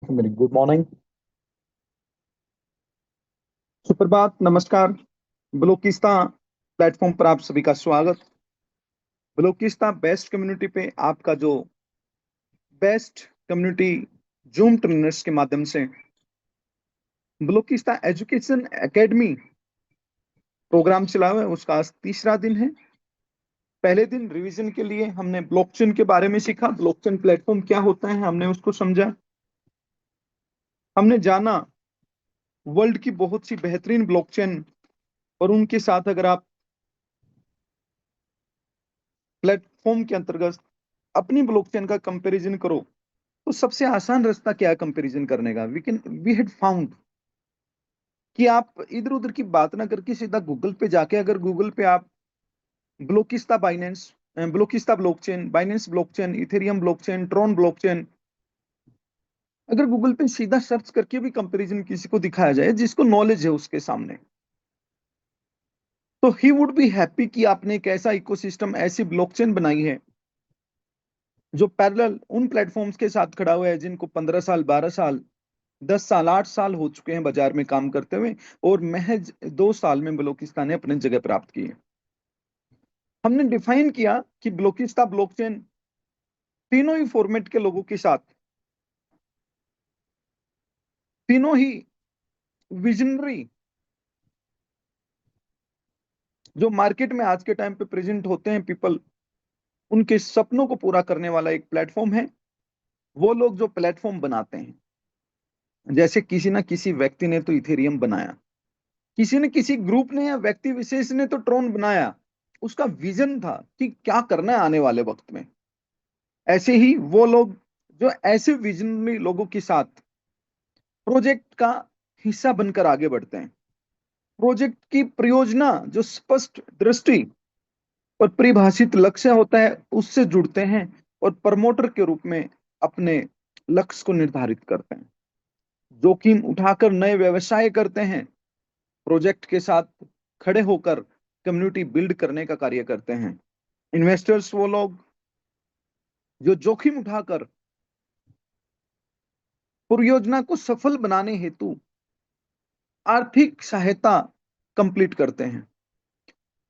Very good morning. सुप्रभात, नमस्कार। Balochistan platform पर आप सभी का स्वागत। बलूचिस्तान बेस्ट कम्युनिटी पे आपका जो बेस्ट कम्युनिटी जूम ट्रेनर्स के माध्यम से बलूचिस्तान एजुकेशन एकेडमी प्रोग्राम चला हुआ है, उसका आज तीसरा दिन है। पहले दिन रिवीजन के लिए हमने ब्लॉकचेन के बारे में सीखा, ब्लॉकचेन प्लेटफॉर्म क्या होता है, हमने उसको समझा। हमने जाना वर्ल्ड की बहुत सी बेहतरीन ब्लॉकचेन और उनके साथ अगर आप प्लेटफॉर्म के अंतर्गत अपनी ब्लॉकचेन का कंपैरिजन करो तो सबसे आसान रास्ता क्या है कंपैरिजन करने का। वी हैड फाउंड कि आप इधर उधर की बात ना करके सीधा गूगल पे जाके, अगर गूगल पे आप ब्लोकिस्ता बाइनेंस, ब्लोकिस्ता blockchain, Binance blockchain, Ethereum blockchain, Tron blockchain, अगर गूगल पे सीधा सर्च करके भी कंपैरिजन किसी को दिखाया जाए जिसको नॉलेज है उसके सामने, तो ही वुड बी हैप्पी कि आपने एक ऐसा इकोसिस्टम, ऐसी ब्लॉकचेन बनाई है जो पैरेलल उन प्लेटफॉर्म्स के साथ खड़ा हुआ है जिनको 15 साल, 12 साल, 10 साल, 8 साल हो चुके हैं बाजार में काम करते हुए, और महज 2 साल में बलूचिस्तान ने अपनी जगह प्राप्त की है। हमने डिफाइन किया कि बलूचिस्तान ब्लॉकचेन तीनों ही फॉर्मेट के लोगों के साथ, तीनों ही विजनरी जो मार्केट में आज के टाइम पे प्रेजेंट होते हैं पीपल, उनके सपनों को पूरा करने वाला एक प्लेटफॉर्म है। वो लोग जो प्लेटफॉर्म बनाते हैं, जैसे किसी ना किसी व्यक्ति ने तो इथेरियम बनाया, किसी न किसी ग्रुप ने या व्यक्ति विशेष ने तो ट्रोन बनाया, उसका विजन था कि क्या करना है आने वाले वक्त में। ऐसे ही वो लोग जो ऐसे विजनरी लोगों के साथ प्रोजेक्ट का हिस्सा बनकर आगे बढ़ते हैं, प्रोजेक्ट की परियोजना जो स्पष्ट दृष्टि और परिभाषित लक्ष्य होता है उससे जुड़ते हैं और प्रमोटर के रूप में अपने लक्ष्य को निर्धारित करते हैं, जोखिम उठाकर नए व्यवसाय करते हैं, प्रोजेक्ट के साथ खड़े होकर कम्युनिटी बिल्ड करने का कार्य करते हैं। इन्वेस्टर्स वो लोग जो जोखिम उठाकर परियोजना को सफल बनाने हेतु आर्थिक सहायता कंप्लीट करते हैं,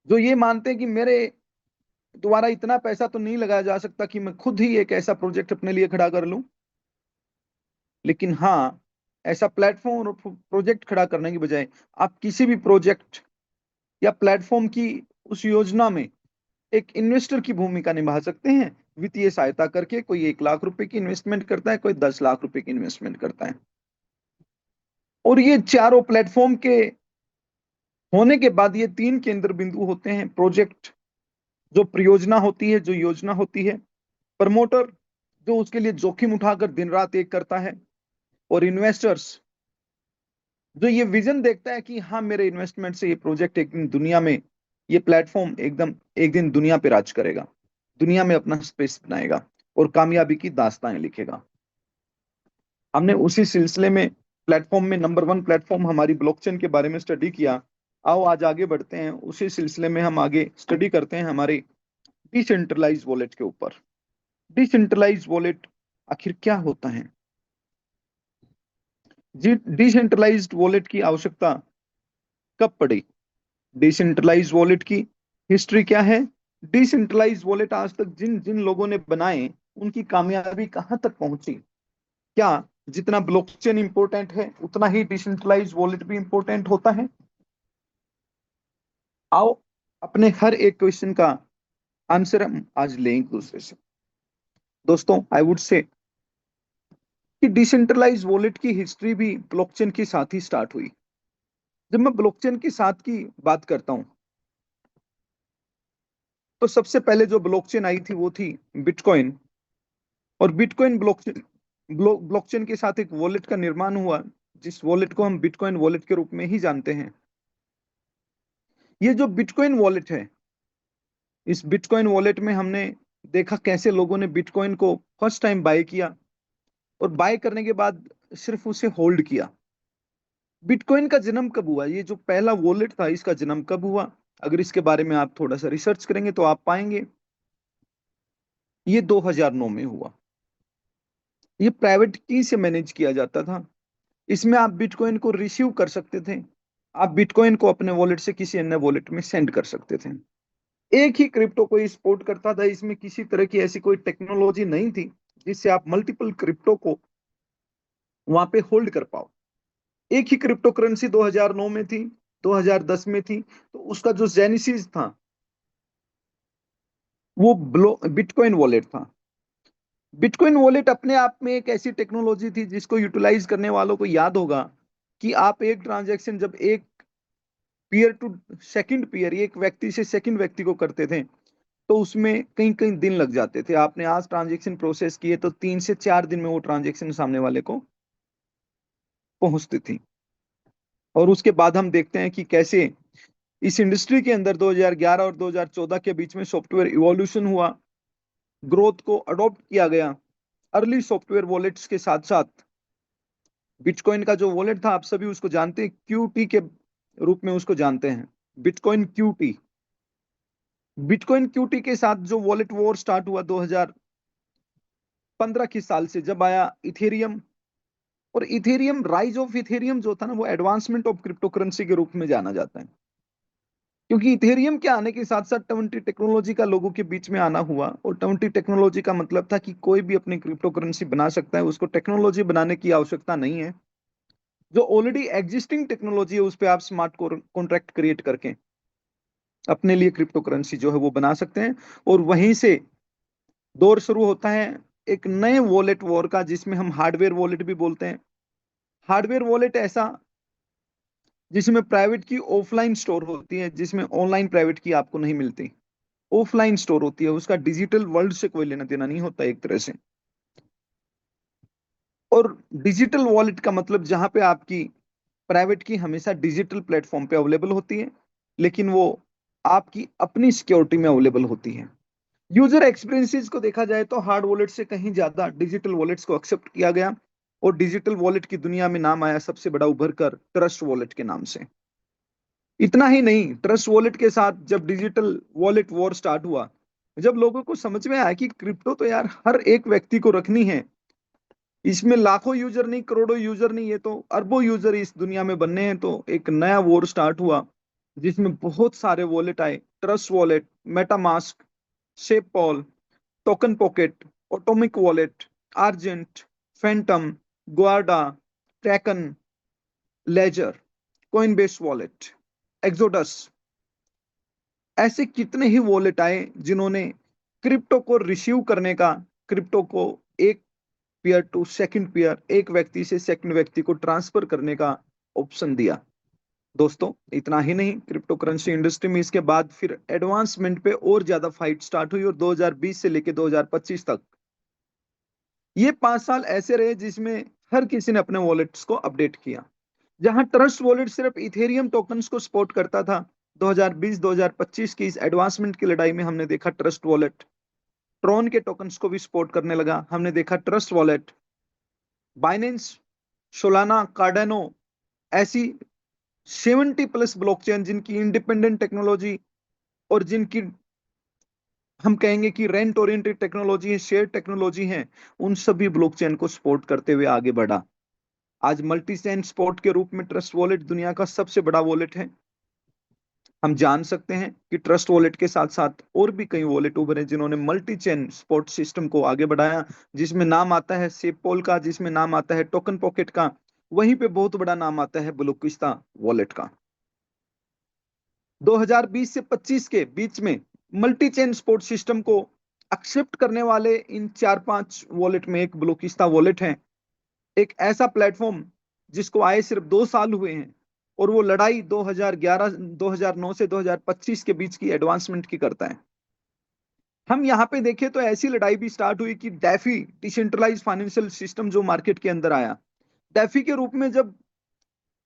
जो ये मानते हैं कि मेरे द्वारा इतना पैसा तो नहीं लगाया जा सकता कि मैं खुद ही एक ऐसा प्रोजेक्ट अपने लिए खड़ा कर लूं, लेकिन हाँ, ऐसा प्लेटफॉर्म और प्रोजेक्ट खड़ा करने की बजाय आप किसी भी प्रोजेक्ट या प्लेटफॉर्म की उस योजना में एक इन्वेस्टर की भूमिका निभा सकते हैं। वित्तीय सहायता करके कोई 1 लाख रुपए की इन्वेस्टमेंट करता है, कोई 10 लाख रुपए की इन्वेस्टमेंट करता है। और ये चारों प्लेटफॉर्म के होने के बाद ये 3 केंद्र बिंदु होते हैं: प्रोजेक्ट जो परियोजना होती है, जो योजना होती है; प्रमोटर जो उसके लिए जोखिम उठाकर दिन रात एक करता है; और इन्वेस्टर्स जो ये विजन देखता है कि हाँ, मेरे इन्वेस्टमेंट से ये प्रोजेक्ट एक दिन दुनिया में, ये प्लेटफॉर्म एकदम एक दिन दुनिया पे राज करेगा, दुनिया में अपना स्पेस बनाएगा और कामयाबी की दास्तानें लिखेगा। हमने उसी सिलसिले में प्लेटफॉर्म में नंबर 1 प्लेटफॉर्म हमारी ब्लॉकचेन के बारे में स्टडी किया। आओ आज आगे बढ़ते हैं, उसी सिलसिले में हम आगे स्टडी करते हैं हमारे डिसेंट्रलाइज वॉलेट के ऊपर। डिसेंट्रलाइज वॉलेट आखिर क्या होता है? जी, डिसेंट्रलाइज्ड वॉलेट की आवश्यकता कब पड़ी? डिसेंट्रलाइज वॉलेट की हिस्ट्री क्या है? डिसेंट्रलाइज वॉलेट आज तक जिन जिन लोगों ने बनाए उनकी कामयाबी कहां तक पहुंची? क्या जितना ब्लॉकचेन इंपॉर्टेंट है उतना ही डिसेंट्रलाइज वॉलेट भी इंपॉर्टेंट होता है? आओ अपने हर एक क्वेश्चन का आंसर हम आज लेंगे एक दूसरे से। दोस्तों, आई वुड से कि डिसेंट्रलाइज वॉलेट की हिस्ट्री भी ब्लॉकचेन के साथ ही स्टार्ट हुई। जब मैं ब्लॉकचेन के साथ की बात करता हूं तो सबसे पहले जो ब्लॉकचेन आई थी वो थी बिटकॉइन। और बिटकॉइन ब्लॉकचेन ब्लॉकचेन के साथ एक वॉलेट का निर्माण हुआ, जिस वॉलेट को हम बिटकॉइन वॉलेट के रूप में ही जानते हैं। ये जो बिटकॉइन वॉलेट है, इस बिटकॉइन वॉलेट में हमने देखा कैसे लोगों ने बिटकॉइन को फर्स्ट टाइम बाय किया और बाय करने के बाद सिर्फ उसे होल्ड किया। बिटकॉइन का जन्म कब हुआ? ये जो पहला वॉलेट था इसका जन्म कब हुआ? अगर इसके बारे में आप थोड़ा सा रिसर्च करेंगे तो आप पाएंगे ये 2009 में हुआ। ये प्राइवेट की से मैनेज किया जाता था। इसमें आप बिटकॉइन को रिसीव कर सकते थे, आप बिटकॉइन को अपने वॉलेट से किसी अन्य वॉलेट में सेंड कर सकते थे। एक ही क्रिप्टो को सपोर्ट करता था, इसमें किसी तरह की ऐसी कोई टेक्नोलॉजी नहीं थी जिससे आप मल्टीपल क्रिप्टो को वहां पे होल्ड कर पाओ। एक ही क्रिप्टो करेंसी 2009 में थी, 2010 में थी, तो उसका जो जेनेसिस था वो बिटकॉइन वॉलेट था। बिटकॉइन वॉलेट अपने आप में एक ऐसी टेक्नोलॉजी थी जिसको यूटिलाइज करने वालों को याद होगा कि आप एक ट्रांजैक्शन जब एक पीयर टू सेकंड पीयर, एक व्यक्ति से सेकंड व्यक्ति को करते थे, तो उसमें कई कई दिन लग जाते थे। आपने आज ट्रांजैक्शन प्रोसेस किए तो 3 से 4 दिन में वो ट्रांजैक्शन सामने वाले को पहुंचती थी। और उसके बाद हम देखते हैं कि कैसे इस इंडस्ट्री के अंदर 2011 और 2014 के बीच में सॉफ्टवेयर इवोल्यूशन हुआ, ग्रोथ को अडॉप्ट किया गया। अर्ली सॉफ्टवेयर वॉलेट्स के साथ साथ बिटकॉइन का जो वॉलेट था, आप सभी उसको जानते हैं, क्यूटी के रूप में उसको जानते हैं, बिटकॉइन क्यूटी। बिटकॉइन क्यूटी के साथ जो वॉलेट वॉर स्टार्ट हुआ 2015 की साल से, जब आया इथेरियम। और इथेरियम, राइज ऑफ इथेरियम जो था ना, वो एडवांसमेंट ऑफ क्रिप्टो करेंसी के रूप में जाना जाता है। क्योंकि इथेरियम के आने के साथ साथ टवंटी टेक्नोलॉजी का लोगों के बीच में आना हुआ। और टवंटी टेक्नोलॉजी का मतलब था कि कोई भी अपनी क्रिप्टो करेंसी बना सकता है, उसको टेक्नोलॉजी बनाने की आवश्यकता नहीं है। जो ऑलरेडी एग्जिस्टिंग टेक्नोलॉजी है उस पर आप स्मार्ट कॉन्ट्रैक्ट क्रिएट करके अपने लिए क्रिप्टो करेंसी जो है वो बना सकते हैं। और वहीं से दौर शुरू होता है एक नए वॉलेट वॉर का, जिसमें हम हार्डवेयर वॉलेट भी बोलते हैं। हार्डवेयर वॉलेट ऐसा जिसमें प्राइवेट की ऑफलाइन स्टोर होती है, जिसमें ऑनलाइन प्राइवेट की आपको नहीं मिलती। ऑफलाइन स्टोर होती है, उसका डिजिटल वर्ल्ड से कोई लेना देना नहीं होता एक तरह से। और डिजिटल वॉलेट का मतलब जहां पे आपकी प्राइवेट की हमेशा डिजिटल प्लेटफॉर्म पे अवेलेबल होती है, लेकिन वो आपकी अपनी सिक्योरिटी में अवेलेबल होती है। यूजर एक्सपीरियंसेस को देखा जाए तो हार्ड वॉलेट से कहीं ज्यादा डिजिटल वॉलेट्स को एक्सेप्ट किया गया। और डिजिटल वॉलेट की दुनिया में नाम आया सबसे बड़ा उभर कर ट्रस्ट वॉलेट के नाम से। इतना ही नहीं, ट्रस्ट वॉलेट के साथ जब डिजिटल वॉलेट वॉर स्टार्ट हुआ, जब लोगों को समझ में आया कि क्रिप्टो तो यार हर एक व्यक्ति को रखनी है, इसमें लाखों यूजर नहीं, करोड़ों यूजर नहीं, ये तो अरबों यूजर इस दुनिया में बनने हैं, तो एक नया वॉर स्टार्ट हुआ जिसमें बहुत सारे वॉलेट आए। Trust Wallet, MetaMask, SafePal, Token Pocket, Atomic Wallet, Argent, Phantom, Guarda, ट्रैकन, लेजर, कोइनबेस वॉलेट, एक्सोडस। ऐसे कितने ही वॉलेट आए जिन्होंने क्रिप्टो को रिसीव करने का, क्रिप्टो को एक पीयर टू सेकंड पीयर, एक व्यक्ति से सेकंड व्यक्ति को ट्रांसफर करने का ऑप्शन दिया। दोस्तों इतना ही नहीं, क्रिप्टो करेंसी इंडस्ट्री में इसके बाद फिर एडवांसमेंट पे और ज्यादा फाइट स्टार्ट हुई। और 2020 से लेकर 2025 तक ये 5 साल ऐसे रहे जिसमें हर किसी ने अपने वॉलेट्स को अपडेट किया। जहां ट्रस्ट वॉलेट सिर्फ इथेरियम टोकन्स को सपोर्ट करता था, 2020-2025 की इस एडवांसमेंट की लड़ाई में हमने देखा ट्रस्ट वॉलेट ट्रॉन के टोकन्स को भी सपोर्ट करने लगा। हमने देखा ट्रस्ट वॉलेट बाइनेंस, सोलाना, कार्डेनो, ऐसी 70+ ब्लॉकचेन जिनकी इंडिपेंडेंट टेक्नोलॉजी और जिनकी हम कहेंगे कि रेंट ओरिएंटेड टेक्नोलॉजी है, शेयर टेक्नोलॉजी है, उन सभी ब्लॉकचेन को सपोर्ट करते हुए आगे बढ़ा। आज मल्टी चेन सपोर्ट के रूप में ट्रस्ट वॉलेट दुनिया का सबसे बड़ा वॉलेट है। हम जान सकते हैं कि ट्रस्ट वॉलेट के साथ साथ और भी कई वॉलेट उभरे जिन्होंने मल्टी चेन सपोर्ट सिस्टम को आगे बढ़ाया, जिसमें नाम आता है सेपोल का, जिसमें नाम आता है टोकन पॉकेट का, वहीं पे बहुत बड़ा नाम आता है ब्लूकिस्ता वॉलेट का। 2020 से 25 के बीच में मल्टी चेन सपोर्ट सिस्टम को एक्सेप्ट करने वाले इन 4-5 वॉलेट में एक ब्लूकिस्ता वॉलेट है। एक ऐसा प्लेटफॉर्म जिसको आए सिर्फ 2 साल हुए हैं, और वो लड़ाई 2011 2009 से 2025 के बीच की एडवांसमेंट की करता है। हम यहाँ पे देखें तो ऐसी लड़ाई भी स्टार्ट हुई कि डेफी, डिसेंट्रलाइज फाइनेंशियल सिस्टम जो मार्केट के अंदर आया, डेफी के रूप में, जब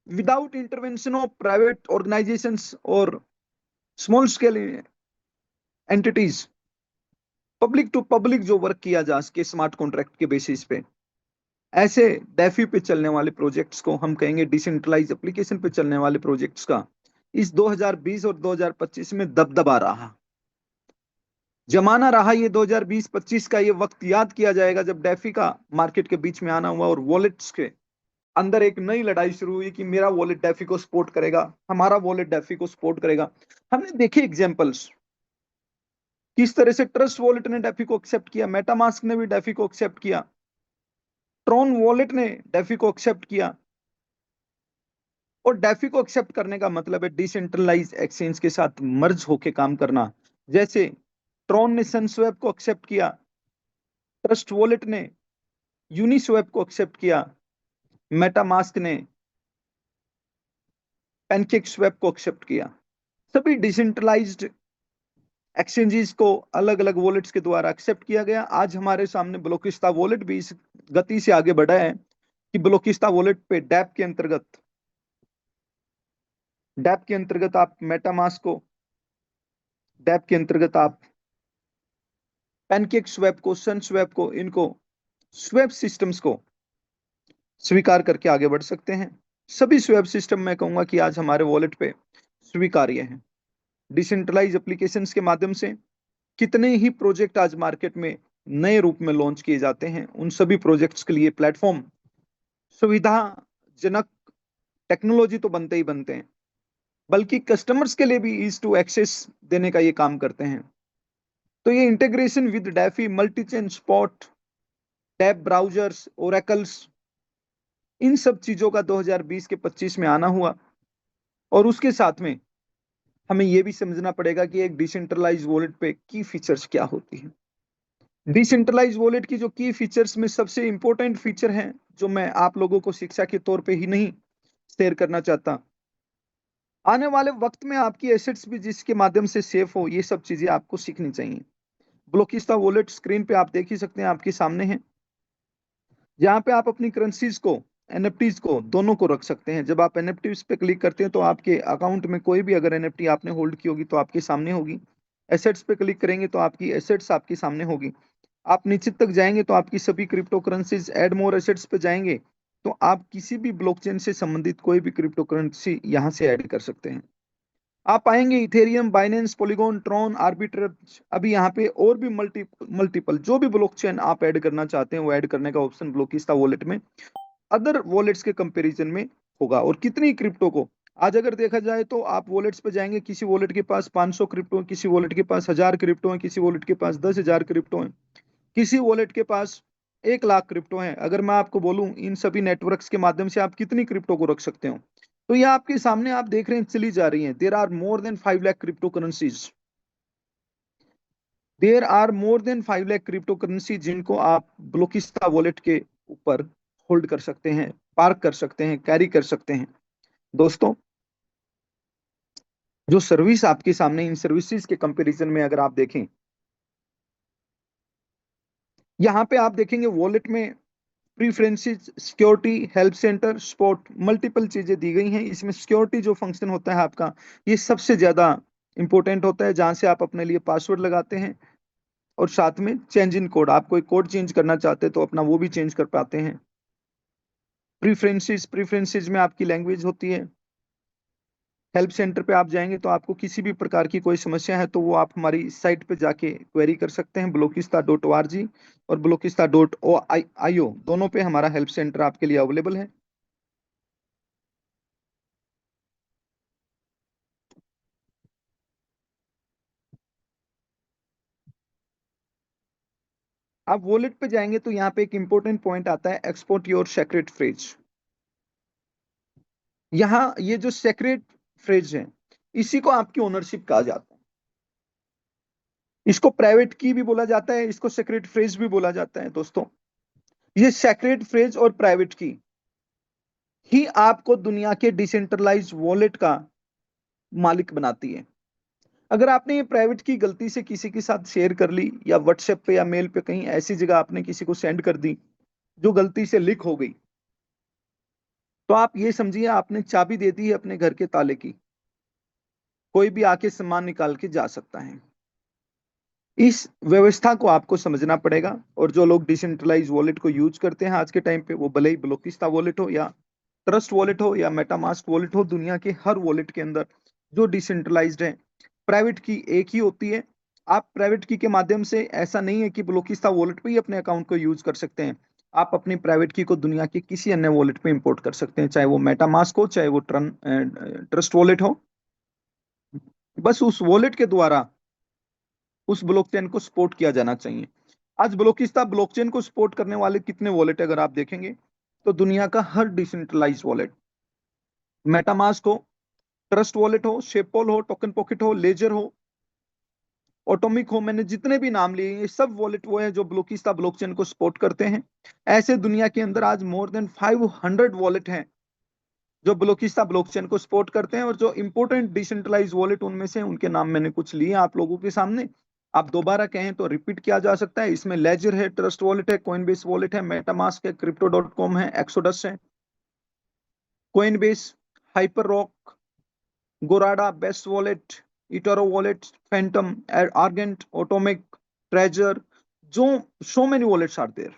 without intervention of private organisations और small scale entities, public to public जो वर्क किया जा सके स्मार्ट कॉन्ट्रैक्ट के बेसिस पे, ऐसे डेफी पे चलने वाले प्रोजेक्ट्स को हम कहेंगे डिसेंट्रलाइज एप्लीकेशन पे चलने वाले प्रोजेक्ट्स का इस 2020 और 2025 में दबदबा रहा। जमाना रहा ये 2020-25 का, ये वक्त याद किया जाएगा जब डेफी का मार्केट के बीच में आना हुआ और वॉलेट्स के अंदर एक नई लड़ाई शुरू हुई कि मेरा वॉलेट डेफी को सपोर्ट करेगा, हमारा वॉलेट डेफी को सपोर्ट करेगा। हमने देखे एग्जांपल्स किस तरह से ट्रस्ट वॉलेट ने डेफी को एक्सेप्ट किया, मेटामास्क ने भी डेफी को एक्सेप्ट किया, ट्रॉन वॉलेट ने डेफी को एक्सेप्ट किया। और डेफी को एक्सेप्ट करने का मतलब है डिसेंट्रलाइज एक्सचेंज के साथ मर्ज होके काम करना। जैसे ट्रॉन ने सनस्वैप को एक्सेप्ट किया, ट्रस्ट वॉलेट ने यूनिस्वैप को एक्सेप्ट किया, मेटामास्क ने पैनकेक स्वैप को एक्सेप्ट किया। सभी डिसेंट्रलाइज्ड एक्सचेंजेस को अलग अलग वॉलेट्स के द्वारा एक्सेप्ट किया गया। आज हमारे सामने ब्लोकिस्ता वॉलेट भी इस गति से आगे बढ़ा है कि ब्लोकिस्ता वॉलेट पे डैप के अंतर्गत आप मेटामास्क को, डैप के अंतर्गत आप पैनकेक स्वैप को, सन स्वैप को, इनको स्वैप सिस्टम्स को स्वीकार करके आगे बढ़ सकते हैं। सभी स्वैप सिस्टम मैं कहूंगा कि आज हमारे वॉलेट पे स्वीकार्य हैं। डिसेंट्रलाइज एप्लीकेशंस के माध्यम से कितने ही प्रोजेक्ट आज मार्केट में नए रूप में लॉन्च किए जाते हैं। उन सभी प्रोजेक्ट्स के लिए प्लेटफॉर्म सुविधाजनक टेक्नोलॉजी तो बनते ही बनते हैं, बल्कि कस्टमर्स के लिए भी ईज टू एक्सेस देने का ये काम करते हैं। तो ये integration with DeFi, multi chain spot, tab browsers, oracles, इन सब चीजों का 2020 के 25 में आना हुआ। और उसके साथ में हमें यह भी समझना पड़ेगा कि एक डिसेंट्रलाइज वॉलेट पे की फीचर्स क्या होती है। डिसेंट्रलाइज वॉलेट की जो की फीचर्स में सबसे इंपॉर्टेंट फीचर है, जो मैं आप लोगों को शिक्षा के तौर पे ही नहीं शेयर करना चाहता, आने वाले वक्त में आपकी एसेट्स भी जिसके माध्यम से सेफ हो, ये सब चीजें आपको सीखनी चाहिए। ब्लोकिस्ता वॉलेट स्क्रीन पे आप देख ही सकते हैं, आपके सामने है, जहां पे आप अपनी करेंसीज को, एनएफटीज को, दोनों को रख सकते हैं। जब आप एनएफटीज पे क्लिक करते हैं तो आपके अकाउंट में कोई भी अगर एनएफटी आपने होल्ड की होगी तो आपके सामने होगी। एसेट्स पे क्लिक करेंगे तो आपकी एसेट्स आपके सामने होगी। आप नीचे तक जाएंगे तो आपकी सभी crypto currencies, add more assets पे जाएंगे तो आप किसी भी ब्लॉकचेन से संबंधित कोई भी क्रिप्टो करेंसी यहां से ऐड कर सकते हैं। आप पाएंगे Ethereum, Binance, polygon, Tron, arbitrage, अभी यहाँ पे और भी मल्टीपल जो भी ब्लॉकचेन आप ऐड करना चाहते हैं वो ऐड करने का ऑप्शन ब्लोकिस्ता वॉलेट में अदर वॉलेट्स के कंपैरिजन में होगा। और कितनी क्रिप्टो को आज अगर देखा जाए तो आप वॉलेट्स पे जाएंगे, किसी वॉलेट के पास 500 क्रिप्टो है, किसी वॉलेट के पास 1000 क्रिप्टो है, किसी वॉलेट के पास 10,000 क्रिप्टो है, किसी वॉलेट के पास 1 लाख क्रिप्टो है। अगर मैं आपको बोलूं इन सभी नेटवर्क्स के माध्यम से आप कितनी क्रिप्टो को रख सकते हो, तो ये आपके सामने आप देख रहे हैं चली जा रही है। There are more than 5 lakh crypto currencies, there are more than 5 lakh crypto currency जिनको आप ब्लोकिस्ता वॉलेट के ऊपर होल्ड कर सकते हैं, पार्क कर सकते हैं, कैरी कर सकते हैं। दोस्तों, जो सर्विस आपके सामने इन सर्विसेज के कंपैरिजन में अगर आप देखें, यहां पे आप देखेंगे वॉलेट में preferences, security, help centre, support, multiple चीजें दी गई हैं। इसमें सिक्योरिटी जो फंक्शन होता है आपका, ये सबसे ज्यादा इंपॉर्टेंट होता है, जहां से आप अपने लिए पासवर्ड लगाते हैं और साथ में चेंज इन कोड, आप कोई कोड चेंज करना चाहते हैं तो अपना वो भी चेंज कर पाते हैं। प्रीफरेंसेस में आपकी लैंग्वेज होती है। हेल्प सेंटर पे आप जाएंगे तो आपको किसी भी प्रकार की कोई समस्या है तो वो आप हमारी साइट पे जाके क्वेरी कर सकते हैं। blockista.org और blockista.io दोनों पे हमारा हेल्प सेंटर आपके लिए अवेलेबल है। आप वॉलेट पे जाएंगे तो यहाँ पे एक इंपॉर्टेंट पॉइंट आता है, एक्सपोर्ट योर सेक्रेट फ्रेज। यहाँ ये जो सेक्रेट फ्रेज है, इसी को आपकी ओनरशिप कहा जाता है। इसको प्राइवेट की भी बोला जाता है, इसको सेक्रेट फ्रेज भी बोला जाता है। दोस्तों, ये सेक्रेट फ्रेज और प्राइवेट की ही आपको दुनिया के डिसेंट्रलाइज वॉलेट का मालिक बनाती है। अगर आपने ये प्राइवेट की गलती से किसी के साथ शेयर कर ली, या व्हाट्सएप पे या मेल पे कहीं ऐसी जगह आपने किसी को सेंड कर दी जो गलती से लीक हो गई, तो आप ये समझिए आपने चाबी दे दी है अपने घर के ताले की, कोई भी आके सामान निकाल के जा सकता है। इस व्यवस्था को आपको समझना पड़ेगा। और जो लोग डिसेंट्रलाइज वॉलेट को यूज करते हैं आज के टाइम पे, वो भले ही ब्लोकिस्ता वॉलेट हो या ट्रस्ट वॉलेट हो या मेटामास्क वॉलेट हो, दुनिया के हर वॉलेट के अंदर जो डिसेंट्रलाइज्ड है, प्राइवेट की एक ही होती है। आप प्राइवेट की के माध्यम से, ऐसा नहीं है कि ब्लोकिस्ता वॉलेट पे ही अपने अकाउंट को यूज कर सकते हैं। आप अपनी प्राइवेट की को दुनिया के किसी अन्य वॉलेट पे इंपोर्ट कर सकते हैं, चाहे वो मेटामास्क हो, चाहे वो ट्रस्ट वॉलेट हो। बस उस वॉलेट के द्वारा उस ब्लॉकचेन को सपोर्ट किया जाना चाहिए। आज ब्लोकिस्ता ब्लॉकचेन को सपोर्ट करने वाले कितने वॉलेट अगर आप देखेंगे, तो दुनिया का हर डिसेंट्रलाइज वॉलेट, मेटामास्क हो, ट्रस्ट वॉलेट हो, शेपॉल हो, टोकन पॉकेट हो, लेजर हो, ऑटोमिक हो, मैंने जितने भी नाम लिए ये सब वॉलेट वो है जो ब्लोकिस्ता ब्लॉकचेन को सपोर्ट करते हैं। ऐसे दुनिया के अंदर आज मोर देन 500 वॉलेट हैं जो ब्लोकिस्ता ब्लॉकचेन को सपोर्ट करते हैं, और जो इंपोर्टेंट डिसेंट्रलाइज वॉलेट उनमें से उनके नाम मैंने कुछ लिए आप लोगों के सामने। आप दोबारा कहें तो रिपीट किया जा सकता है। इसमें लेजर है, ट्रस्ट वॉलेट है, कोइनबेस वॉलेट है, मेटामास्क है, crypto.com है, एक्सोडस है, Coinbase, hyper rock, Guarda, best wallet, eToro wallet, Phantom, Argent, Atomic, Trezor, जो so many wallets are there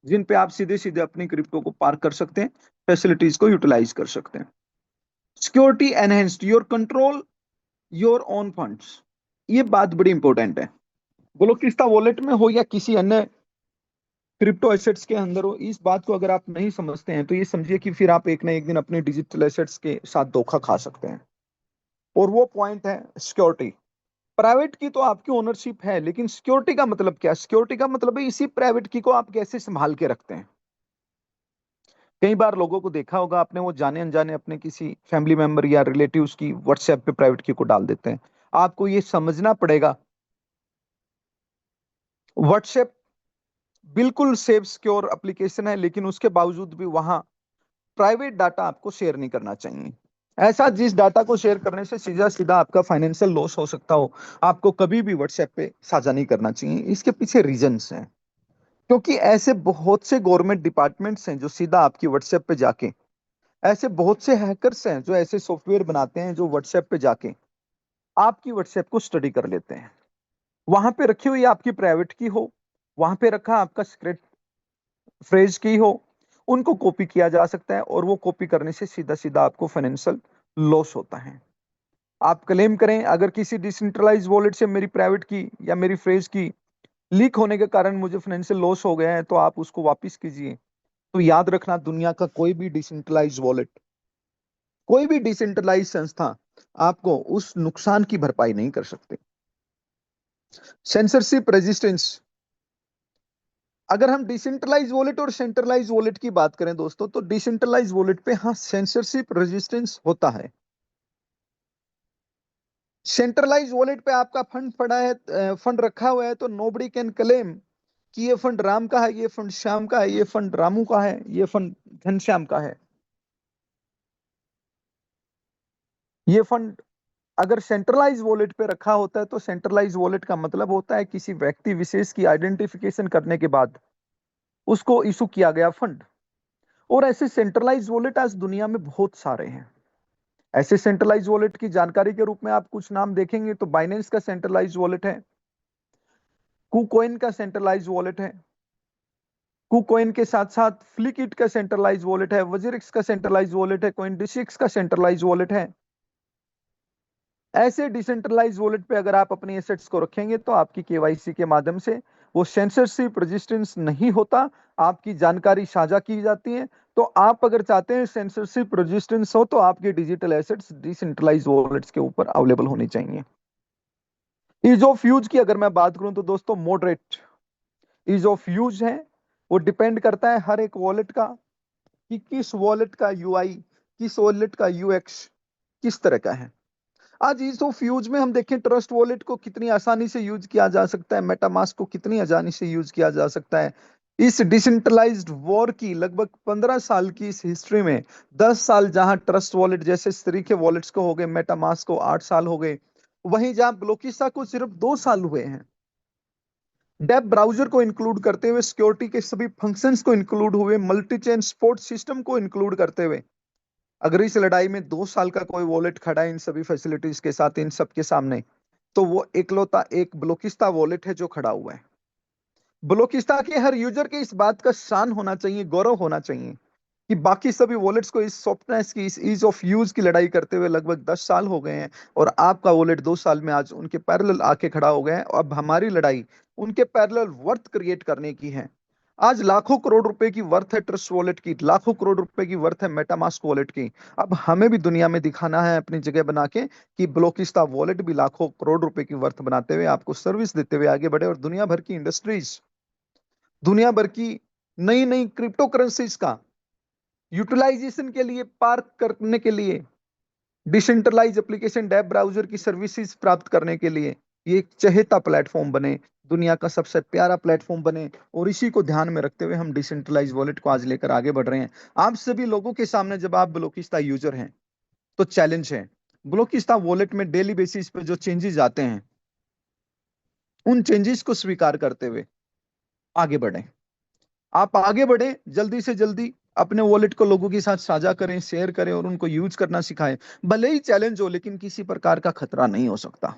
जिन पे आप सीधे सीधे अपनी क्रिप्टो को पार्क कर सकते हैं, फैसिलिटीज को यूटिलाइज कर सकते हैं। Security enhanced, your control your own funds, ये बात बड़ी इंपॉर्टेंट है। ब्लोकिस्ता वॉलेट में हो या किसी अन्य क्रिप्टो एसेट्स के अंदर हो, इस बात को अगर आप नहीं समझते हैं तो ये समझिए कि फिर आप एक ना एक दिन अपने डिजिटल एसेट्स के साथ धोखा खा सकते हैं। और वो पॉइंट है सिक्योरिटी। प्राइवेट की तो आपकी ओनरशिप है, लेकिन सिक्योरिटी का मतलब क्या? सिक्योरिटी का मतलब है इसी प्राइवेट की को आप कैसे संभाल के रखते हैं। कई बार लोगों को देखा होगा आपने, वो जाने अनजाने अपने किसी फैमिली मेंबर या रिलेटिव्स की व्हाट्सएप पे प्राइवेट की को डाल देते हैं। आपको ये समझना पड़ेगा, व्हाट्सएप बिल्कुल सेफ सिक्योर एप्लीकेशन है, लेकिन उसके बावजूद भी वहां प्राइवेट डाटा आपको शेयर नहीं करना चाहिए। ऐसा जिस डाटा को शेयर करने से सीधा सीधा आपका फाइनेंशियल लॉस हो सकता हो, आपको कभी भी व्हाट्सएप पे साझा नहीं करना चाहिए। इसके पीछे रीजंस हैं, क्योंकि ऐसे बहुत से गवर्नमेंट डिपार्टमेंट्स हैं जो सीधा आपकी व्हाट्सएप पे जाके, ऐसे बहुत से हैकर्स हैं जो ऐसे सॉफ्टवेयर बनाते हैं जो व्हाट्सएप पे जाके आपकी व्हाट्सएप को स्टडी कर लेते हैं। वहां पे रखी हुई आपकी प्राइवेट की हो, वहां पे रखा आपका सीक्रेट फ्रेज की हो, उनको कॉपी किया जा सकता है, और वो कॉपी करने से सीधा सीधा आपको फाइनेंशियल लॉस होता है। आप क्लेम करें अगर किसी डिसेंट्रलाइज वॉलेट से मेरी प्राइवेट की या मेरी फ्रेज की लीक होने के कारण मुझे फाइनेंशियल लॉस हो गया है, तो आप उसको वापस कीजिए। तो याद रखना, दुनिया का कोई भी डिसेंट्रलाइज वॉलेट, कोई भी डिसेंट्रलाइज संस्था आपको उस नुकसान की भरपाई नहीं कर सकती। सेंसरशिप रेजिस्टेंस, अगर हम डिसेंट्रलाइज वॉलेट और सेंट्रलाइज वॉलेट की बात करें दोस्तों, तो डिसेंट्रलाइज वॉलेट पे हाँ सेंसरशिप रेजिस्टेंस होता है। सेंट्रलाइज वॉलेट पे आपका फंड पड़ा है, फंड रखा हुआ है, तो नोबडी कैन क्लेम कि ये फंड राम का है, ये फंड श्याम का है, ये फंड रामू का है, ये फंड घनश्याम का है। ये फंड अगर सेंट्रलाइज वॉलेट पे रखा होता है, तो सेंट्रलाइज वॉलेट का मतलब होता है किसी व्यक्ति विशेष की आइडेंटिफिकेशन करने के बाद उसको इशू किया गया फंड। और ऐसे सेंट्रलाइज वॉलेट आज दुनिया में बहुत सारे हैं। ऐसे सेंट्रलाइज वॉलेट की जानकारी के रूप में आप कुछ नाम देखेंगे तो बाइनेंस का सेंट्रलाइज वॉलेट है, कुकॉइन का सेंट्रलाइज वॉलेट है, कुकॉइन के साथ साथ फ्लिकिट का सेंट्रलाइज वॉलेट है, वजिरिक्स का सेंट्रलाइज वॉलेट है, कॉइनडिसिक्स का सेंट्रलाइज वॉलेट है। ऐसे डिसेंट्रलाइज वॉलेट पे अगर आप अपनी एसेट्स को रखेंगे तो आपकी केवाईसी के माध्यम से वो सेंसरशिप रेजिस्टेंस नहीं होता, आपकी जानकारी साझा की जाती है। तो आप अगर चाहते हैं सेंसरशिप रेजिस्टेंस हो, तो आपके डिजिटल एसेट्स डिसेंट्रलाइज वॉलेट्स के ऊपर अवेलेबल होनी चाहिए। ईज ऑफ यूज की अगर मैं बात करूं तो दोस्तों, मॉडरेट ईज ऑफ यूज है, वो डिपेंड करता है हर एक वॉलेट का कि किस वॉलेट का यूआई, किस वॉलेट का यूएक्स किस तरह का है। आज ईज ऑफ यूज में हम देखें, ट्रस्ट वॉलेट को कितनी आसानी से यूज किया जा सकता है, मेटामास्क को कितनी आसानी से यूज किया जा सकता है। इस डिसेंट्रलाइज्ड वॉर की लगभग 15 साल की इस हिस्ट्री में 10 साल जहां ट्रस्ट वॉलेट जैसे इस तरीके वॉलेट्स को हो गए, मेटामास्क को 8 साल हो गए, वहीं जहां ब्लोकिस्ता को सिर्फ 2 साल हुए हैं। डेप ब्राउजर को इंक्लूड करते हुए, सिक्योरिटी के सभी फंक्शंस को इंक्लूड हुए, मल्टी चेन सपोर्ट सिस्टम को इंक्लूड करते हुए, अगर इस लड़ाई में 2 साल का कोई वॉलेट खड़ा है इन सभी फैसिलिटीज के साथ, इन सब के सामने, तो वो एकलौता एक ब्लोकिस्ता वॉलेट है जो खड़ा हुआ है। ब्लोकिस्ता के हर यूजर के इस बात का शान होना चाहिए, गौरव होना चाहिए कि बाकी सभी वॉलेट्स को इस सॉफ्टनेस की, इस ईज ऑफ यूज की लड़ाई करते हुए लगभग 10 साल हो गए हैं, और आपका वॉलेट 2 साल में आज उनके पैरेलल आके खड़ा हो गया है। अब हमारी लड़ाई उनके पैरेलल वर्थ क्रिएट करने की है। आज लाखों करोड़ रुपए की वर्थ है ट्रस्ट वॉलेट की, लाखों करोड़ रुपए की वर्थ है मेटामास्क वॉलेट की। अब हमें भी दुनिया में दिखाना है अपनी जगह बना के कि ब्लोकिस्ता वॉलेट भी लाखों करोड़ रुपए की वर्थ बनाते हुए आपको सर्विस देते हुए आगे बढ़े, और दुनिया भर की इंडस्ट्रीज, दुनिया भर की नई नई क्रिप्टो करेंसीज का यूटिलाइजेशन के लिए, पार्क करने के लिए, डिसेंट्रलाइज एप्लीकेशन डेब ब्राउजर की सर्विसेज प्राप्त करने के लिए ये एक चहेता प्लेटफॉर्म बने, दुनिया का सबसे प्यारा प्लेटफॉर्म बने। और इसी को ध्यान में रखते हुए हम डिसेंट्रलाइज वॉलेट को आज लेकर आगे बढ़ रहे हैं। आप सभी लोगों के सामने, जब आप ब्लोकिस्ता यूजर हैं, तो चैलेंज है, ब्लोकिस्ता वॉलेट में डेली बेसिस पे जो चेंजेस आते हैं, उन चेंजेस को स्वीकार करते हुए आगे बढ़ें। आप आगे बढ़े, जल्दी से जल्दी अपने वॉलेट को लोगों के साथ साझा करें, शेयर करें और उनको यूज करना सिखाएं। भले ही चैलेंज हो, लेकिन किसी प्रकार का खतरा नहीं हो सकता।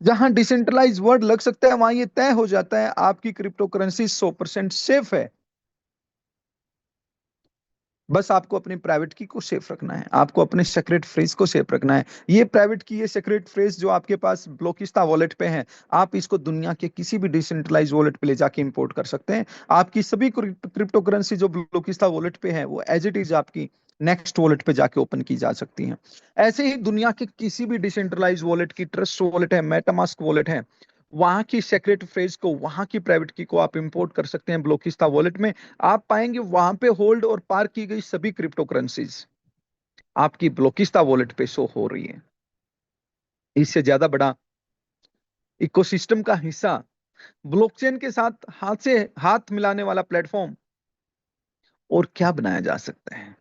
जहां डिसेंट्रलाइज वर्ड लग सकता है, वहां ये तय हो जाता है आपकी क्रिप्टो करेंसी 100% सेफ है। बस आपको अपनी प्राइवेट की को सेफ रखना है, आपको अपने सेक्रेट फ्रेज को सेफ रखना है। ये प्राइवेट की, ये सेक्रेट फ्रेज जो आपके पास ब्लोकिस्ता वॉलेट पे है, आप इसको दुनिया के किसी भी डिसेंट्रलाइज वॉलेट पे ले जाके इंपोर्ट कर सकते हैं। आपकी सभी क्रिप्टो करेंसी जो ब्लोकिस्ता वॉलेट पे है, वो एज इट इज आपकी नेक्स्ट वॉलेट पे जाके ओपन की जा सकती हैं। ऐसे ही दुनिया के किसी भी डिसेंट्रलाइज वॉलेट की, ट्रस्ट वॉलेट है, मेटामास्क वॉलेट है, वहां की सेक्रेट फ्रेज को, वहां की प्राइवेट की को आप इंपोर्ट कर सकते हैं ब्लोकिस्ता वॉलेट में। आप पाएंगे वहां पे होल्ड और पार्क की गई सभी क्रिप्टो करेंसीज आपकी ब्लोकिस्ता वॉलेट पे शो हो रही है। इससे ज्यादा बड़ा इकोसिस्टम का हिस्सा, ब्लॉकचेन के साथ हाथ से हाथ मिलाने वाला प्लेटफॉर्म और क्या बनाया जा सकता है।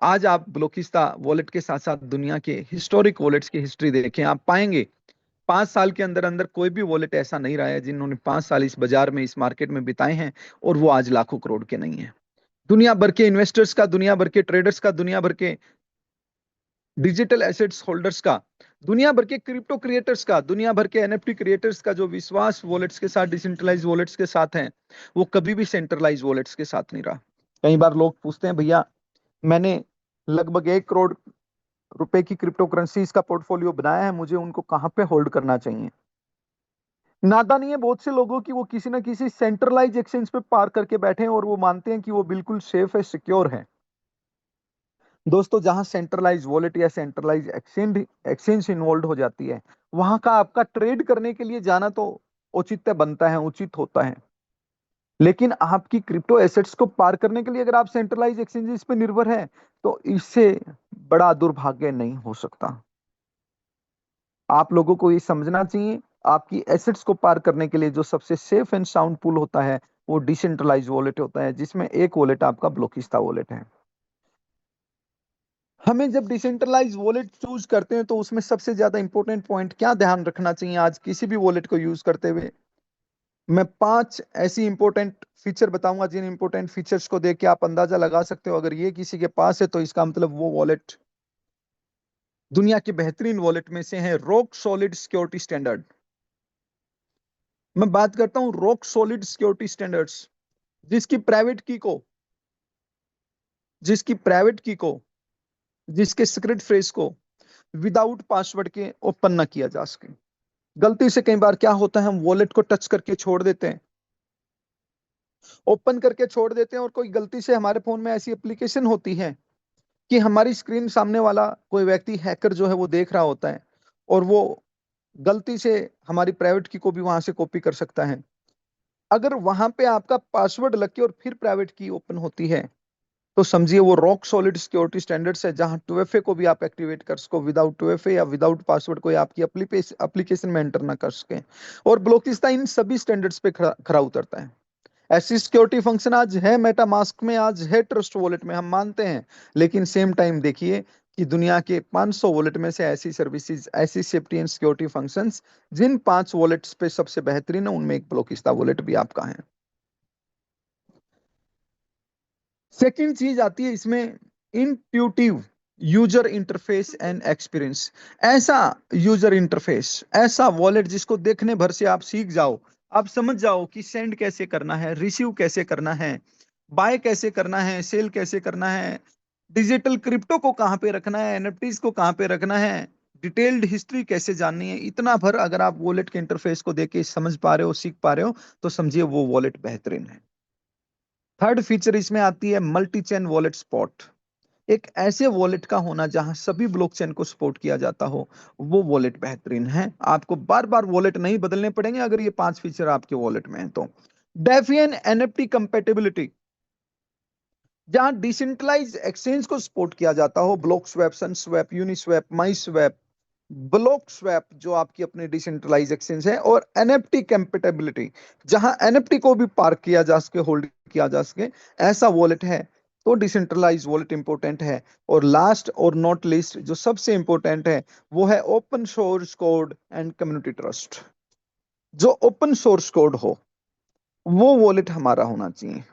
आज आप ब्लोकिस्ता वॉलेट के साथ साथ दुनिया के हिस्टोरिक वॉलेट्स की हिस्ट्री देखें, आप पाएंगे 5 साल के अंदर अंदर कोई भी वॉलेट ऐसा नहीं रहा है जिन्होंने 5 साल इस बाजार में, इस मार्केट में बिताए हैं और वो आज लाखों करोड़ के नहीं है। दुनिया भर के इन्वेस्टर्स का, दुनिया भर के ट्रेडर्स का, दुनिया भर के डिजिटल एसेट्स होल्डर्स का, दुनिया भर के क्रिप्टो क्रिएटर्स का, दुनिया भर के एनएफटी क्रिएटर्स का जो विश्वास वॉलेट्स के साथ, डिसेंट्रलाइज वॉलेट्स के साथ है, वो कभी भी सेंट्रलाइज वॉलेट्स के साथ नहीं रहा। कई बार लोग पूछते हैं, भैया मैंने लगभग 1 करोड़ रुपए की क्रिप्टो करेंसीज का पोर्टफोलियो बनाया है, मुझे उनको कहां पे होल्ड करना चाहिए। नादानी है बहुत से लोगों की, वो किसी ना किसी सेंट्रलाइज एक्सचेंज पे पार करके बैठे हैं और वो मानते हैं कि वो बिल्कुल सेफ है, सिक्योर है। दोस्तों, जहां सेंट्रलाइज वॉलेट या सेंट्रलाइज एक्सचेंज एक्सचेंज इन्वॉल्व हो जाती है, वहां का आपका ट्रेड करने के लिए जाना तो औचित्य बनता है, उचित होता है। लेकिन आपकी क्रिप्टो एसेट्स को पार करने के लिए अगर आप सेंट्रलाइज एक्सचेंजेस पे निर्भर हैं, तो इससे बड़ा दुर्भाग्य नहीं हो सकता। आप लोगों को ये समझना चाहिए, आपकी एसेट्स को पार करने के लिए जो सबसे सेफ एंड साउंड पूल होता है, वो डिसेंट्रलाइज वॉलेट होता है, जिसमें एक वॉलेट आपका ब्लोकिस्ता वॉलेट है। हमें जब डिसेंट्रलाइज वॉलेट चूज करते हैं, तो उसमें सबसे ज्यादा इंपॉर्टेंट पॉइंट क्या ध्यान रखना चाहिए आज किसी भी वॉलेट को यूज करते हुए, मैं 5 ऐसी इंपॉर्टेंट फीचर बताऊंगा जिन इंपॉर्टेंट फीचर्स को देख के आप अंदाजा लगा सकते हो, अगर ये किसी के पास है तो इसका मतलब वो वॉलेट दुनिया के बेहतरीन वॉलेट में से है। रॉक सॉलिड सिक्योरिटी स्टैंडर्ड, मैं बात करता हूं रॉक सॉलिड सिक्योरिटी स्टैंडर्ड्स, जिसकी प्राइवेट की को जिसकी प्राइवेट की को जिसके सीक्रेट फ्रेज को विदाउट पासवर्ड के ओपन ना किया जा सके। गलती से कई बार क्या होता है, हम वॉलेट को टच करके छोड़ देते हैं, ओपन करके छोड़ देते हैं, और कोई गलती से हमारे फोन में ऐसी एप्लीकेशन होती है कि हमारी स्क्रीन सामने वाला कोई व्यक्ति, हैकर जो है, वो देख रहा होता है, और वो गलती से हमारी प्राइवेट की को भी वहां से कॉपी कर सकता है। अगर वहां पे आपका पासवर्ड लग के और फिर प्राइवेट की ओपन होती है, तो समझिए वो रॉक सॉलिड सिक्योरिटी स्टैंडर्ड्स है, जहां 2FA को भी आप एक्टिवेट कर सको, विदाउट 2FA या विदाउट पासवर्ड कोई आपकी एप्लीकेशन में एंटर ना कर सके। और ब्लॉकिस्ता इन सभी स्टैंडर्ड्स पे खरा खरा उतरता है। ऐसी सिक्योरिटी फंक्शन आज है मेटामास्क में, आज है ट्रस्ट वॉलेट में, हम मानते हैं। लेकिन सेम टाइम देखिए कि दुनिया के 500 वॉलेट में से ऐसी सर्विसेज, ऐसी सेफ्टी एंड सिक्योरिटी फंक्शंस जिन 5 वॉलेट्स पे सबसे बेहतरीन है, उनमें एक ब्लॉकिस्ता वॉलेट भी आपका है। सेकंड चीज आती है इसमें, intuitive user interface and experience. ऐसा यूजर इंटरफेस, ऐसा वॉलेट जिसको देखने भर से आप सीख जाओ, आप समझ जाओ कि सेंड कैसे करना है, रिसीव कैसे करना है, बाय कैसे करना है, सेल कैसे करना है, डिजिटल क्रिप्टो को कहाँ पे रखना है, एनएफटीज को कहाँ पे रखना है, डिटेल्ड हिस्ट्री कैसे जाननी है, इतना भर अगर आप वॉलेट के इंटरफेस को देख के समझ पा रहे हो, सीख पा रहे हो, तो समझिए वो वॉलेट बेहतरीन है। थर्ड फीचर इसमें आती है मल्टी चेन वॉलेट सपोर्ट। एक ऐसे वॉलेट का होना जहां सभी ब्लॉकचेन को सपोर्ट किया जाता हो, वो वॉलेट बेहतरीन है। आपको बार बार वॉलेट नहीं बदलने पड़ेंगे अगर ये 5 फीचर आपके वॉलेट में है तो। डेफियन एनएफटी कंपेटेबिलिटी, जहां डिसेंट्रलाइज एक्सचेंज को सपोर्ट किया जाता हो, ब्लॉक स्वैप, सन स्वैप, यूनिस्वैप, माई स्वैप, ब्लॉक स्वैप जो आपकी अपनी डिसेंट्रलाइज एक्सचेंज है, और एनएफटी कंपेटेबिलिटी जहां एनएफटी को भी पार्क किया जा सके, होल्ड किया जा सके, ऐसा वॉलेट है तो डिसेंट्रलाइज वॉलेट इंपॉर्टेंट है। और लास्ट और नॉट लीस्ट जो सबसे इंपॉर्टेंट है वो है open source code and community trust. जो ओपन सोर्स कोड हो वो वॉलेट हमारा होना चाहिए,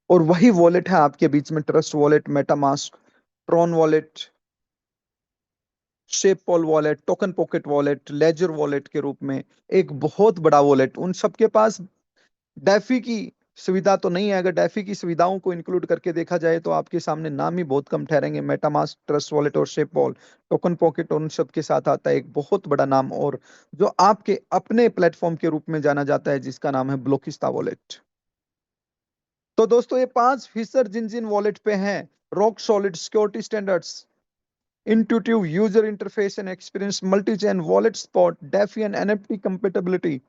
और वही वॉलेट है आपके बीच में Trust Wallet, MetaMask, Tron wallet, SafePal wallet, Token Pocket wallet, Ledger wallet के रूप में एक बहुत बड़ा वॉलेट। उन सबके पास डैफी की सुविधा तो नहीं है। अगर डैफी की सुविधाओं को इंक्लूड करके देखा जाए तो आपके सामने नाम ही बहुत कम ठहरेंगे। मेटामास्क, ट्रस्ट वॉलेट और शेपॉल, टोकन पॉकेट, उन सब के साथ आता है एक बहुत बड़ा नाम, और जो आपके अपने प्लेटफॉर्म के रूप में जाना जाता है, जिसका नाम है ब्लोकिस्ता वॉलेट। तो दोस्तों ये 5 फीचर जिन जिन वॉलेट पे हैं, rock solid security standards, intuitive user interface and experience, multi-chain wallet support, DeFi and NFT compatibility,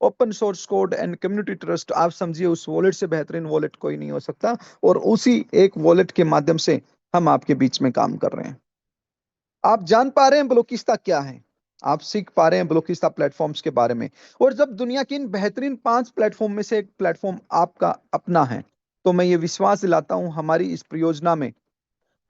open source code and community trust, आप समझिए उस वॉलेट से बेहतरीन वॉलेट कोई नहीं हो सकता, और उसी एक वॉलेट के माध्यम से हम आपके बीच में काम कर रहे हैं। आप जान पा रहे हैं ब्लोकिस्ता क्या है, आप सीख पा रहे हैं ब्लोकिस्ता प्लेटफॉर्म्स के बारे में। और जब दुनिया के इन बेहतरीन 5 प्लेटफॉर्म में से एक प्लेटफॉर्म आपका अपना है, तो मैं ये विश्वास दिलाता हूं हमारी इस परियोजना में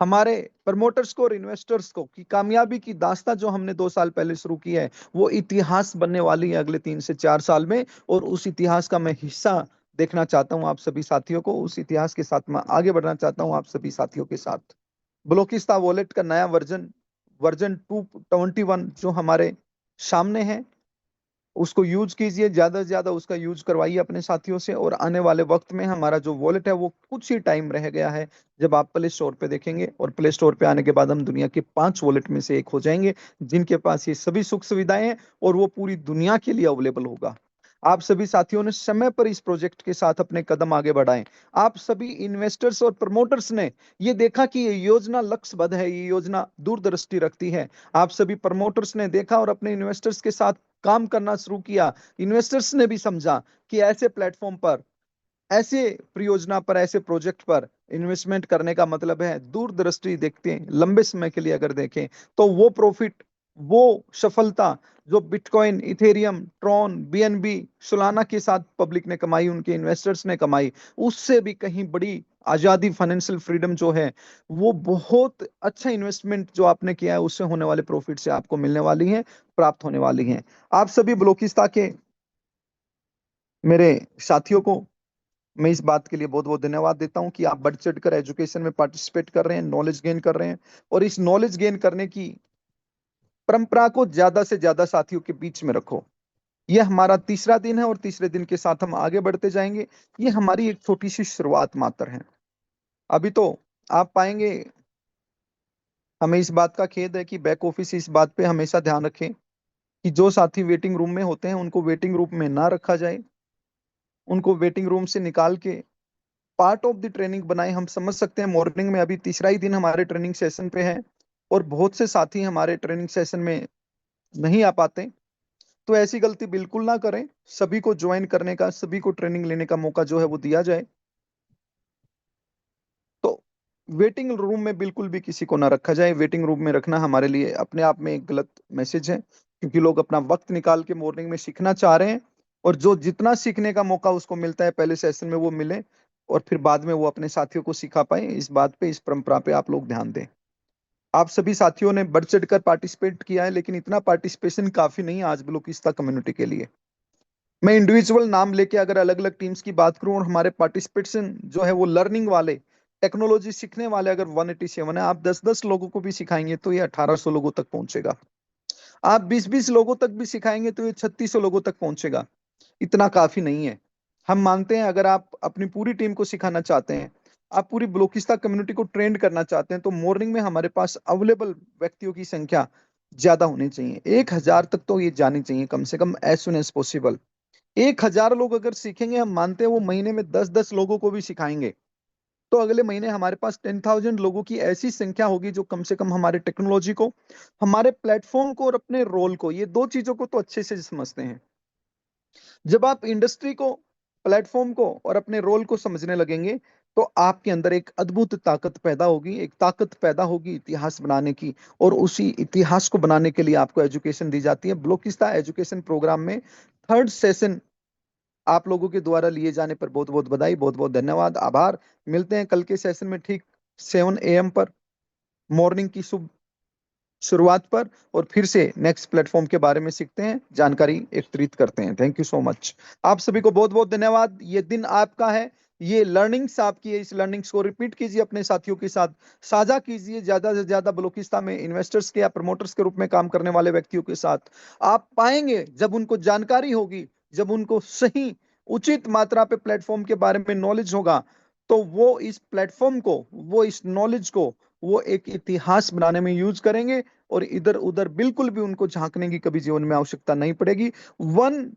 हमारे प्रमोटर्स को और इन्वेस्टर्स को कि कामयाबी की दास्तां जो हमने 2 साल पहले शुरू की है वो इतिहास बनने वाली है अगले 3 से 4 साल में, और उस इतिहास का मैं हिस्सा देखना चाहता हूं आप सभी साथियों को। उस इतिहास के साथ मैं आगे बढ़ना चाहता हूं आप सभी साथियों के साथ। ब्लोकिस्ता वॉलेट का नया वर्जन, वर्जन 221 जो हमारे सामने है, उसको यूज कीजिए, ज्यादा से ज्यादा उसका यूज करवाइए अपने साथियों से। और आने वाले वक्त में हमारा जो वॉलेट है वो कुछ ही टाइम रह गया है जब आप प्ले स्टोर पे देखेंगे, और प्ले स्टोर पे आने के बाद हम दुनिया के 5 वॉलेट में से एक हो जाएंगे जिनके पास ये सभी सुख सुविधाएं हैं, और वो पूरी दुनिया के लिए अवेलेबल होगा। आप सभी साथियों ने समय पर इस प्रोजेक्ट के साथ अपने कदम आगे बढ़ाएं। आप सभी इन्वेस्टर्स और प्रमोटर्स ने ये देखा कि ये योजना लक्ष्यबद्ध है, ये योजना दूरदृष्टि रखती है। आप सभी प्रमोटर्स ने देखा और अपने इन्वेस्टर्स के साथ काम करना शुरू किया। इन्वेस्टर्स ने भी समझा कि ऐसे प्लेटफॉर्म पर, ऐसे परियोजना पर, ऐसे प्रोजेक्ट पर इन्वेस्टमेंट करने का मतलब है दूरदृष्टि देखते हैं, लंबे समय के लिए अगर देखें तो वो प्रॉफिट, वो सफलता जो bitcoin, Ethereum, Tron, BNB, Solana के साथ पब्लिक ने कमाई, उनके इन्वेस्टर्स ने कमाई, उससे भी कहीं बड़ी आजादी, फाइनेंशियल फ्रीडम जो है, वो बहुत अच्छा इन्वेस्टमेंट जो आपने किया है उससे होने वाले प्रॉफिट से आपको मिलने वाली है, प्राप्त होने वाली हैं। आप सभी ब्लोकिस्ता के मेरे साथियों को मैं इस बात के लिए बहुत बहुत धन्यवाद देता हूं कि आप बढ़ चढ़ कर एजुकेशन में पार्टिसिपेट कर रहे हैं, नॉलेज गेन कर रहे हैं, और इस नॉलेज गेन करने की परंपरा को ज्यादा से ज्यादा साथियों के बीच में रखो। यह हमारा तीसरा दिन है और तीसरे दिन के साथ हम आगे बढ़ते जाएंगे। ये हमारी एक छोटी सी शुरुआत मात्र है। अभी तो आप पाएंगे, हमें इस बात का खेद है कि बैक ऑफिस इस बात पे हमेशा ध्यान रखें कि जो साथी वेटिंग रूम में होते हैं उनको वेटिंग रूम में ना रखा जाए, उनको वेटिंग रूम से निकाल के पार्ट ऑफ द ट्रेनिंग बनाए। हम समझ सकते हैं मॉर्निंग में अभी तीसरा ही दिन हमारे ट्रेनिंग सेशन पे है, और बहुत से साथी हमारे ट्रेनिंग सेशन में नहीं आ पाते, तो ऐसी गलती बिल्कुल ना करें। सभी को ज्वाइन करने का, सभी को ट्रेनिंग लेने का मौका जो है वो दिया जाए। तो वेटिंग रूम में बिल्कुल भी किसी को ना रखा जाए। वेटिंग रूम में रखना हमारे लिए अपने आप में एक गलत मैसेज है, क्योंकि लोग अपना वक्त निकाल के मॉर्निंग में सीखना चाह रहे हैं, और जो जितना सीखने का मौका उसको मिलता है पहले सेशन में वो मिले, और फिर बाद में वो अपने साथियों को सिखा पाए। इस बात पे, इस परंपरा पे आप लोग ध्यान दें। आप सभी साथियों ने बढ़ चढ़ कर पार्टिसिपेट किया है, लेकिन इतना पार्टिसिपेशन काफी नहीं है आज बलूचिस्तान कम्युनिटी के लिए। मैं इंडिविजुअल नाम लेके अगर अलग अलग टीम्स की बात करूं, और हमारे पार्टिसिपेशन जो है वो लर्निंग वाले, टेक्नोलॉजी सीखने वाले अगर 187 है, आप 10-10 लोगों को भी सिखाएंगे तो ये 1800 लोगों तक पहुंचेगा। आप 20-20 लोगों तक भी सिखाएंगे तो ये 3600 लोगों तक पहुंचेगा। इतना काफी नहीं है। हम मानते हैं अगर आप अपनी पूरी टीम को सिखाना चाहते हैं आप पूरी बलूचिस्तान कम्युनिटी को ट्रेंड करना चाहते हैं तो मॉर्निंग में हमारे पास अवेलेबल व्यक्तियों की संख्या ज्यादा होनी चाहिए। 1,000 तक तो ये जानी चाहिए कम से कम, एज सुन एज पॉसिबल। 1,000 लोग अगर सीखेंगे, हम मानते हैं वो महीने में 10-10 लोगों को भी सिखाएंगे, तो अगले महीने हमारे पास 10,000 लोगों की ऐसी संख्या होगी जो कम से कम हमारे टेक्नोलॉजी को, हमारे प्लेटफॉर्म को और अपने रोल को, ये दो चीजों को तो अच्छे से समझते हैं। जब आप इंडस्ट्री को, प्लेटफॉर्म को और अपने रोल को समझने लगेंगे, तो आपके अंदर एक अद्भुत ताकत पैदा होगी, एक ताकत पैदा होगी इतिहास बनाने की। और उसी इतिहास को बनाने के लिए आपको एजुकेशन दी जाती है। बलूचिस्तान एजुकेशन प्रोग्राम में थर्ड सेशन आप लोगों के द्वारा लिए जाने पर बहुत बहुत बधाई, बहुत बहुत धन्यवाद, आभार। मिलते हैं कल के सेशन में ठीक 7 AM पर, मॉर्निंग की शुभ शुरुआत पर, और फिर से नेक्स्ट प्लेटफॉर्म के बारे में सीखते हैं, जानकारी एकत्रित करते हैं। Thank you so much. आप सभी को बहुत बहुत धन्यवाद। ये दिन आपका है, ये लर्निंग्स आपकी है। इस लर्निंग्स को रिपीट कीजिए, अपने साथियों के साथ साझा कीजिए, ज्यादा से ज्यादा बलूचिस्तान में इन्वेस्टर्स के या प्रमोटर्स के रूप में काम करने वाले व्यक्तियों के साथ। आप पाएंगे जब उनको जानकारी होगी, जब उनको सही उचित मात्रा पे प्लेटफॉर्म के बारे में नॉलेज होगा, तो वो इस प्लेटफॉर्म को, वो इस नॉलेज को, वो एक इतिहास बनाने में यूज करेंगे, और इधर उधर बिल्कुल भी उनको झांकने की कभी जीवन में आवश्यकता नहीं पड़ेगी। One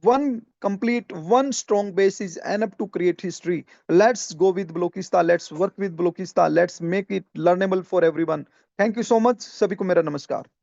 one complete, one strong base is enough to create history. Let's go with Balochistan, let's work with Balochistan, let's make it learnable for everyone. Thank you so much। सभी को मेरा नमस्कार।